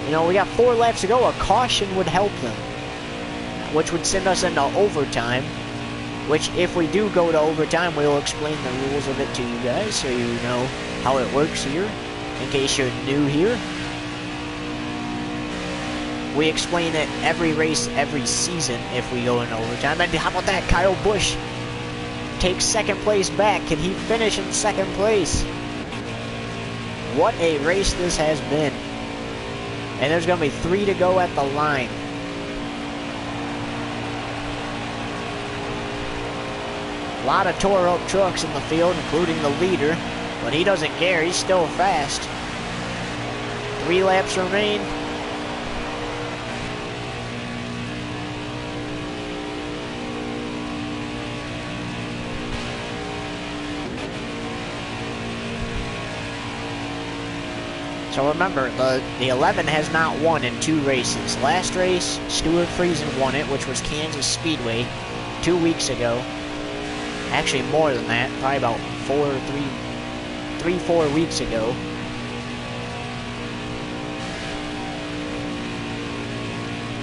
You know, we got 4 laps to go. A caution would help them, which would send us into overtime. Which, if we do go to overtime, we'll explain the rules of it to you guys so you know how it works here, in case you're new here. We explain it every race, every season if we go in overtime. And how about that? Kyle Busch takes second place back. Can he finish in second place? What a race this has been. And there's going to be 3 to go at the line. A lot of tore up trucks in the field, including the leader. But he doesn't care. He's still fast. 3 laps remain. So remember, the 11 has not won in 2 races. Last race, Stuart Friesen won it, which was Kansas Speedway 2 weeks ago. Actually, more than that, probably about 4 weeks ago.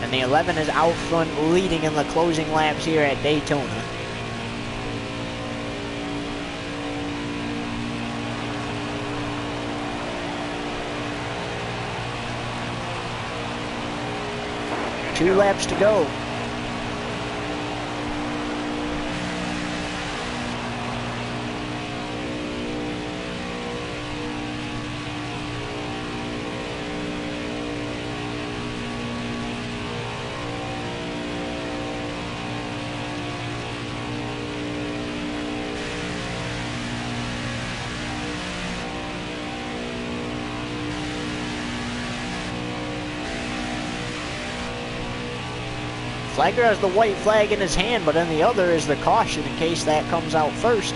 And the 11 is out front, leading in the closing laps here at Daytona. Two laps to go. Flagger has the white flag in his hand, but in the other is the caution in case that comes out first.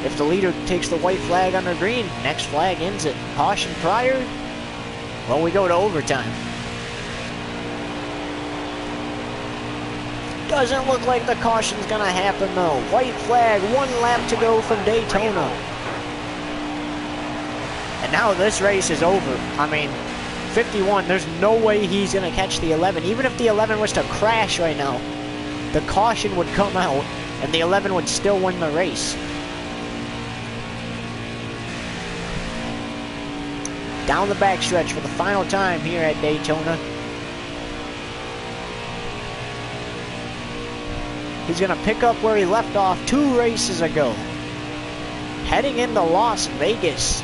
If the leader takes the white flag under green, next flag ends it. Caution prior, well, we go to overtime. Doesn't look like the caution's gonna happen though. White flag, 1 lap to go from Daytona. And now this race is over. I mean, 51, there's no way he's going to catch the 11. Even if the 11 was to crash right now, the caution would come out, and the 11 would still win the race. Down the backstretch for the final time here at Daytona. He's going to pick up where he left off 2 races ago. Heading into Las Vegas.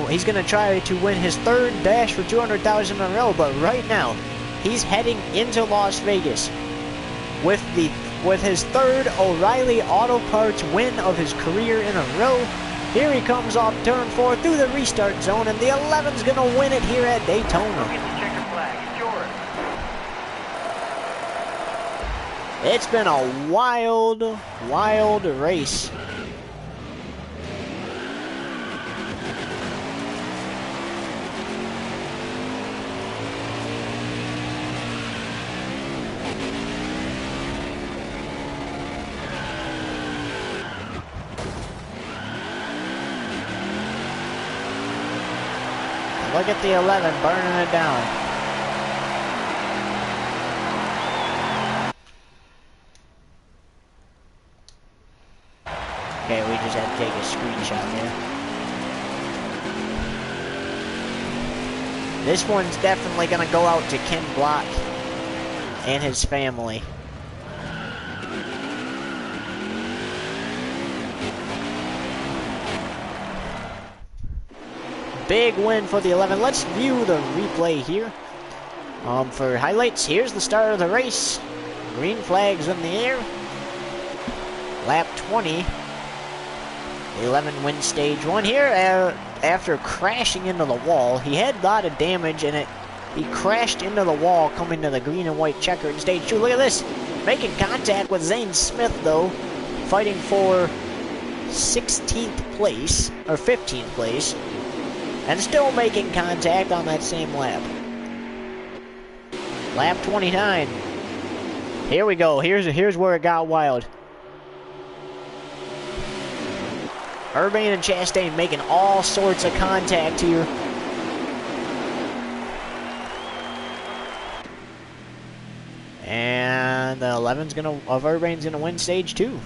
He's going to try to win his 3rd dash for $200,000 in a row, but right now, he's heading into Las Vegas with his 3rd O'Reilly Auto Parts win of his career in a row. Here he comes off turn 4 through the restart zone, and the 11's going to win it here at Daytona. Get the checker flag. It's yours. It's been a wild, wild race. Look at the 11 burning it down. Okay, we just had to take a screenshot there. This one's definitely going to go out to Ken Block and his family. Big win for the 11. Let's view the replay here. For highlights, here's the start of the race. Green flags in the air. Lap 20. The 11 wins stage 1 here after crashing into the wall. He had a lot of damage and he crashed into the wall coming to the green and white checker in stage 2. Look at this. Making contact with Zane Smith though. Fighting for 16th place, or 15th place, and still making contact on that same lap. Lap 29. Here we go. Here's where it got wild. Urbane and Chastain making all sorts of contact here. And the 11's of Urbane's gonna win stage 2.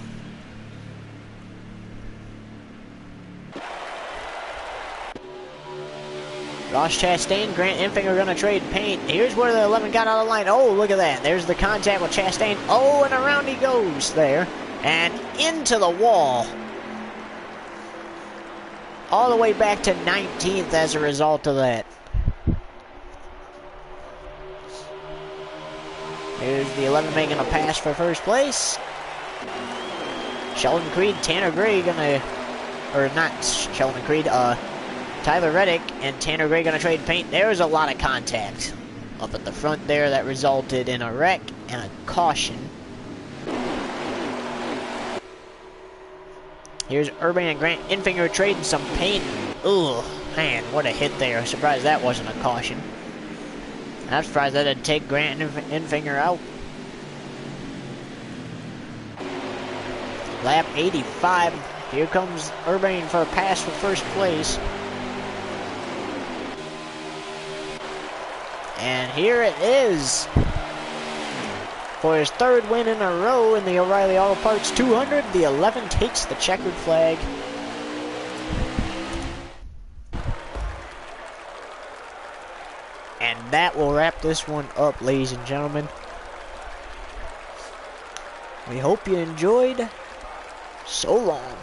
Ross Chastain, Grant Enfinger are gonna trade paint. Here's where the 11 got out of line. Oh, look at that. There's the contact with Chastain. Oh, and around he goes there. And into the wall. All the way back to 19th as a result of that. Here's the 11 making a pass for first place. Sheldon Creed, Tanner Gray gonna, or not Sheldon Creed, Tyler Reddick and Tanner Gray gonna trade paint. There's a lot of contact up at the front there that resulted in a wreck and a caution. Here's Urban and Grant Enfinger trading some paint. Ugh, man, what a hit there. Surprised that wasn't a caution. I'm surprised that didn't take Grant Enfinger out. Lap 85. Here comes Urbane for a pass for first place. And here it is. For his third win in a row in the O'Reilly Auto Parts 200, the 11 takes the checkered flag. And that will wrap this one up, ladies and gentlemen. We hope you enjoyed. So long.